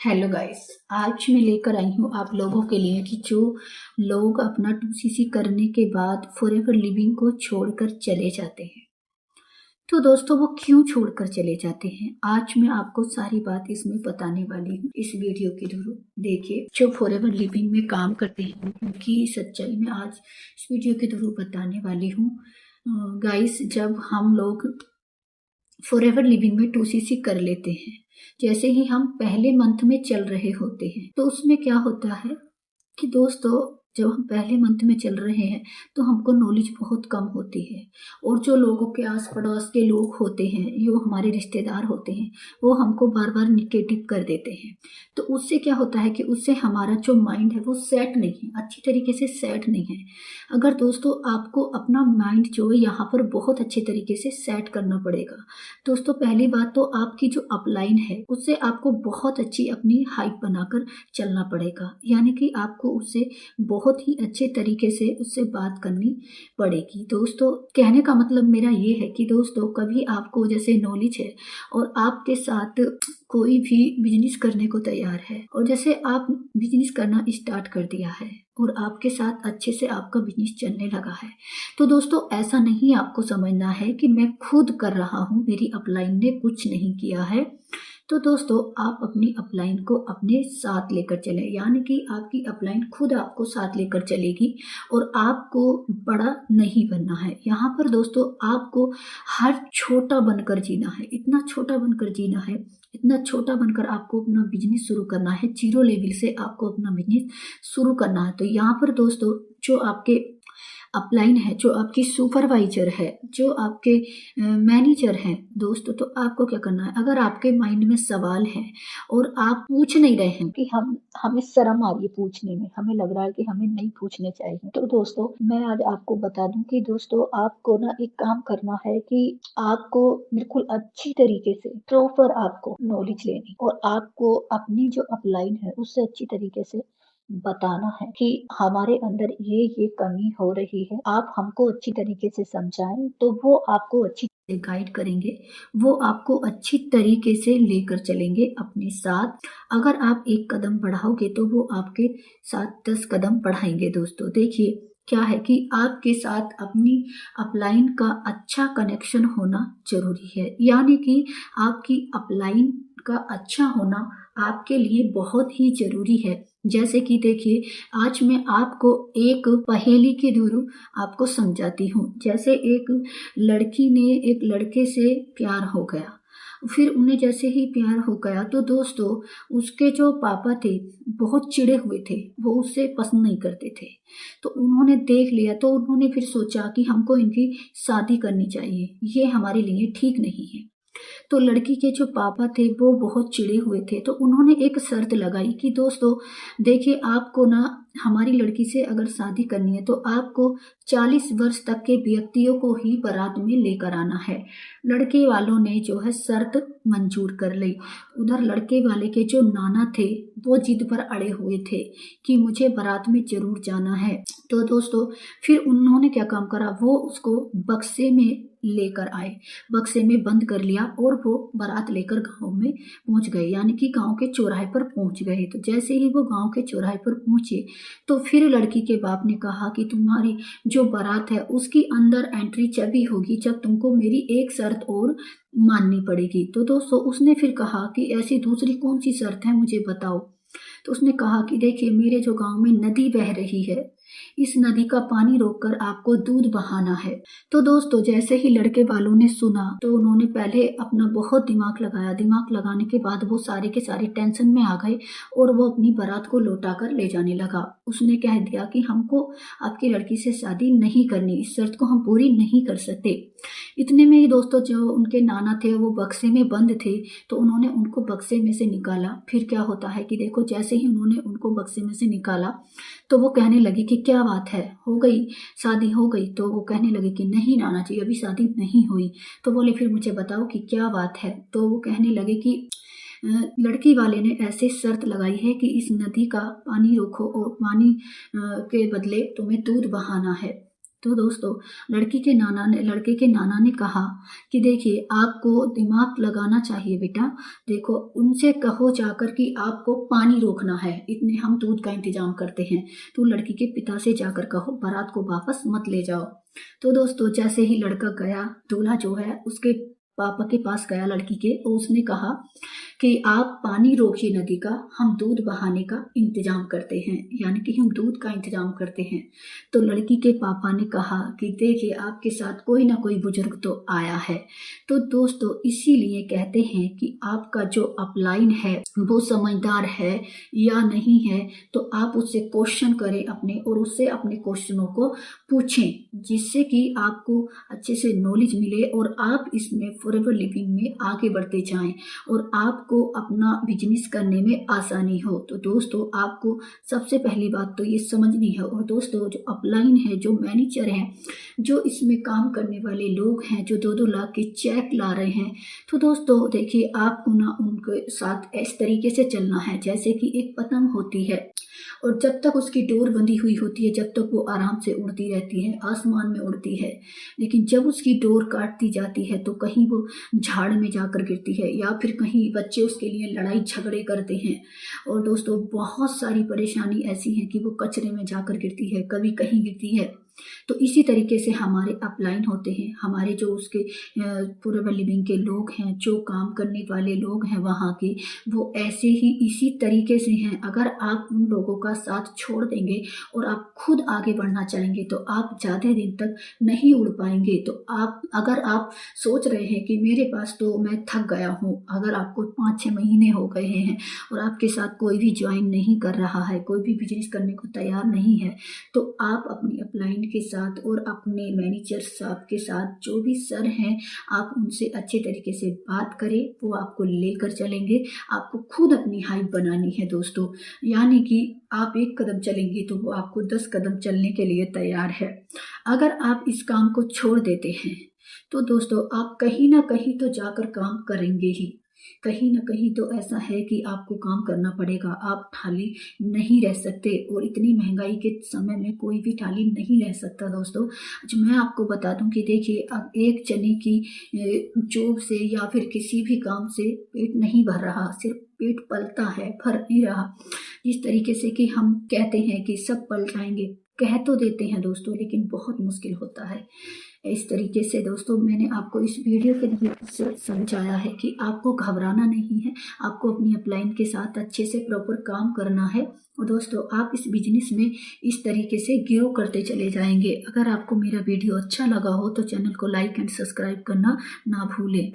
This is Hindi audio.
Hello guys. आज मैं लेकर आई हूँ आप लोगों के लिए कि जो लोग अपना 2cc करने के बाद फॉरएवर लिविंग को छोड़कर चले जाते हैं, तो दोस्तों वो क्यों छोड़कर चले जाते हैं। आज मैं आपको सारी बात इसमें बताने वाली हूँ इस वीडियो के थ्रू। देखिए, जो फॉरएवर लिविंग में काम करते हैं उनकी सच्चाई मैं आज इस वीडियो के थ्रू बताने वाली हूँ। गाइस, जब हम लोग फॉरएवर लिविंग में 2cc कर लेते हैं, जैसे ही हम पहले मंथ में चल रहे होते हैं, तो उसमें क्या होता है कि दोस्तों, जब हम पहले मंथ में चल रहे हैं तो हमको नॉलेज बहुत कम होती है, और जो लोगों के आस पड़ोस के लोग होते हैं, जो हमारे रिश्तेदार होते हैं, वो हमको बार बार निगेटिव कर देते हैं। तो उससे क्या होता है कि उससे हमारा जो माइंड है वो सेट नहीं है, अच्छी तरीके से सेट नहीं है। अगर दोस्तों आपको अपना माइंड जो है यहाँ पर बहुत अच्छे तरीके से सेट करना पड़ेगा। दोस्तों, पहली बात तो आपकी जो अपलाइन है उससे आपको बहुत अच्छी अपनी हाइप बनाकर चलना पड़ेगा, यानी कि आपको उससे बहुत ही अच्छे तरीके से उससे बात करनी पड़ेगी। दोस्तों, कहने का मतलब मेरा ये है कि दोस्तों, कभी आपको जैसे नॉलेज है और आपके साथ कोई भी बिजनेस करने को तैयार है, और जैसे आप बिजनेस करना स्टार्ट कर दिया है और आपके साथ अच्छे से आपका बिजनेस चलने लगा है, तो दोस्तों ऐसा नहीं आपको समझना है कि मैं खुद कर रहा हूँ, मेरी अपलाइन ने कुछ नहीं किया है। तो दोस्तों, आप अपनी अपलाइन को अपने साथ लेकर चलें, यानी कि आपकी अपलाइन खुद आपको साथ लेकर चलेगी, और आपको बड़ा नहीं बनना है। यहाँ पर दोस्तों आपको हर छोटा बनकर जीना है, इतना छोटा बनकर जीना है, इतना छोटा बनकर आपको अपना बिजनेस शुरू करना है। जीरो लेवल से आपको अपना बिजनेस शुरू करना है। तो यहाँ पर दोस्तों, जो आपके अपलाइन है, जो आपकी सुपरवाइजर है, जो आपके मैनेजर हैं दोस्तों, तो आपको क्या करना है, अगर आपके माइंड में सवाल है और आप पूछ नहीं रहे हैं कि हमें शर्म आ रही है पूछने में, हमें लग रहा है कि हमें नहीं पूछने चाहिए, तो दोस्तों मैं आज आपको बता दूं कि दोस्तों आपको ना एक काम करना है कि आपको बिल्कुल अच्छी तरीके से प्रॉपर आपको नॉलेज लेनी, और आपको अपनी जो अपलाइन है उससे अच्छी तरीके से बताना है कि हमारे अंदर ये कमी हो रही है, आप हमको अच्छी तरीके से समझाएं तो वो आपको अच्छी से गाइड करेंगे, वो आपको अच्छी तरीके से लेकर चलेंगे अपने साथ। अगर आप एक कदम बढ़ाओगे तो वो आपके साथ 10 कदम बढ़ाएंगे। दोस्तों देखिए, क्या है कि आपके साथ अपनी अपलाइन का अच्छा कनेक्शन होना जरूरी है, यानी कि आपकी अपलाइन का अच्छा होना आपके लिए बहुत ही जरूरी है। जैसे कि देखिए, आज मैं आपको एक पहेली के थ्रू आपको समझाती हूँ। जैसे एक लड़की ने एक लड़के से प्यार हो गया, फिर उन्हें जैसे ही प्यार हो गया तो दोस्तों उसके जो पापा थे बहुत चिढ़े हुए थे, वो उससे पसंद नहीं करते थे। तो उन्होंने देख लिया, तो उन्होंने फिर सोचा कि हमको इनकी शादी करनी चाहिए, ये हमारे लिए ठीक नहीं है। तो लड़की के जो पापा थे वो बहुत चिढ़े हुए थे, तो उन्होंने एक शर्त लगाई कि दोस्तों देखिए, आपको ना हमारी लड़की से अगर शादी करनी है तो आपको 40 वर्ष तक के व्यक्तियों को ही बारात में लेकर आना है। लड़के वालों ने जो है शर्त मंजूर कर ली। उधर लड़के वाले के जो नाना थे वो जिद पर अड़े हुए थे कि मुझे बारात में जरूर जाना है। तो दोस्तों फिर उन्होंने क्या काम करा, वो उसको बक्से में लेकर आए, बक्से में बंद कर लिया, और वो बारात लेकर गांव में पहुंच गए, यानी कि गांव के चौराहे पर पहुंच गए। तो जैसे ही वो गांव के चौराहे पर पहुंचे तो फिर लड़की के बाप ने कहा कि तुम्हारी जो बारात है उसकी अंदर एंट्री तभी होगी जब तुमको मेरी एक शर्त और माननी पड़ेगी। तो दोस्तों उसने फिर कहा कि ऐसी दूसरी कौन सी शर्त है, मुझे बताओ। तो उसने कहा कि देखिए, मेरे जो गांव में नदी बह रही है, इस नदी का पानी रोककर आपको दूध बहाना है। तो दोस्तों जैसे ही लड़के वालों ने सुना तो उन्होंने पहले अपना बहुत दिमाग लगाया, दिमाग लगाने के बाद वो सारे के सारे टेंशन में आ गए, और वो अपनी बारात को लौटा कर ले जाने लगा। उसने कह दिया कि हमको आपकी लड़की से शादी नहीं करनी, इस शर्त को हम पूरी नहीं कर सकते। इतने में ही दोस्तों जो उनके नाना थे वो बक्से में बंद थे, तो उन्होंने उनको बक्से में से निकाला। फिर क्या होता है कि देखो, जैसे ही उन्होंने उनको बक्से में से निकाला तो वो कहने लगे कि क्या बात है, हो गई शादी हो गई। तो वो कहने लगे कि नहीं नाना जी, अभी शादी नहीं हुई। तो बोले फिर मुझे बताओ कि क्या बात है। तो वो कहने लगे कि लड़की वाले ने ऐसे शर्त लगाई है कि इस नदी का पानी रोको और पानी के बदले तुम्हें दूध बहाना है। तो दोस्तों लड़के के नाना ने कहा कि देखिए आपको दिमाग लगाना चाहिए बेटा। देखो उनसे कहो जाकर कि आपको पानी रोकना है, इतने हम दूध का इंतजाम करते हैं। तो लड़की के पिता से जाकर कहो बारात को वापस मत ले जाओ। तो दोस्तों जैसे ही लड़का गया, दूल्हा जो है उसके पापा के पास गया लड़की के, और उसने कहा कि आप पानी रोकिए नदी का, हम दूध बहाने का इंतजाम करते हैं, यानी कि हम दूध का इंतजाम करते हैं। तो लड़की के पापा ने कहा कि देखिए आपके साथ कोई ना कोई बुजुर्ग तो आया है। तो दोस्तों इसीलिए कहते हैं कि आपका जो अपलाइन है वो समझदार है या नहीं है, तो आप उससे क्वेश्चन करें अपने, और उससे अपने क्वेश्चनों को पूछें, जिससे कि आपको अच्छे से नॉलेज मिले और आप इसमें फॉरएवर लिविंग में आगे बढ़ते जाएं और आपको अपना बिजनेस करने में आसानी हो। तो दोस्तों आपको सबसे पहली बात तो ये समझनी है। और दोस्तों जो अपलाइन है, जो मैनेजर हैं, जो इसमें काम करने वाले लोग हैं, जो 2-2 लाख के चेक ला रहे हैं, तो दोस्तों देखिए आपको ना उनके साथ इस तरीके से चलना है जैसे कि एक पतंग होती है, और जब तक उसकी डोर बंधी हुई होती है, जब तक वो आराम से उड़ती रहती है, आसमान में उड़ती है। लेकिन जब उसकी डोर काट दी जाती है तो कहीं वो झाड़ में जाकर गिरती है, या फिर कहीं बच्चे उसके लिए लड़ाई झगड़े करते हैं। और दोस्तों बहुत सारी परेशानी ऐसी है कि वो कचरे में जाकर गिरती है, कभी कहीं गिरती है। तो इसी तरीके से हमारे अपलाइन होते हैं, हमारे जो उसके फॉरएवर लिविंग के लोग हैं, जो काम करने वाले लोग हैं वहाँ के, वो ऐसे ही इसी तरीके से हैं। अगर आप उन लोगों का साथ छोड़ देंगे और आप खुद आगे बढ़ना चाहेंगे तो आप ज़्यादा दिन तक नहीं उड़ पाएंगे। तो अगर आप सोच रहे हैं कि मेरे पास तो मैं थक गया हूँ, अगर आपको 5-6 महीने हो गए हैं और आपके साथ कोई भी ज्वाइन नहीं कर रहा है, कोई भी बिजनेस करने को तैयार नहीं है, तो आप अपनी अपलाइन के साथ और अपने मैनेजर साहब के साथ, जो भी सर हैं, आप उनसे अच्छे तरीके से बात करें, वो आपको लेकर चलेंगे। आपको खुद अपनी हाइप बनानी है दोस्तों, यानी कि आप 1 कदम चलेंगे तो वो आपको 10 कदम चलने के लिए तैयार है। अगर आप इस काम को छोड़ देते हैं तो दोस्तों आप कहीं ना कहीं तो जाकर काम करेंगे ही, कहीं ना कहीं तो ऐसा है कि आपको काम करना पड़ेगा। आप खाली नहीं रह सकते, और इतनी महंगाई के समय में कोई भी खाली नहीं रह सकता दोस्तों। जो मैं आपको बता दूं कि देखिए अब एक जने की जॉब से या फिर किसी भी काम से पेट नहीं भर रहा, सिर्फ पेट पलता है, भर नहीं रहा। जिस तरीके से कि हम कहते हैं कि सब पल जाएंगे, कह तो देते हैं दोस्तों, लेकिन बहुत मुश्किल होता है। इस तरीके से दोस्तों मैंने आपको इस वीडियो के लिए समझाया है कि आपको घबराना नहीं है, आपको अपनी अपलाइन के साथ अच्छे से प्रॉपर काम करना है। और दोस्तों आप इस बिजनेस में इस तरीके से ग्रो करते चले जाएंगे। अगर आपको मेरा वीडियो अच्छा लगा हो तो चैनल को लाइक एंड सब्सक्राइब करना ना भूलें।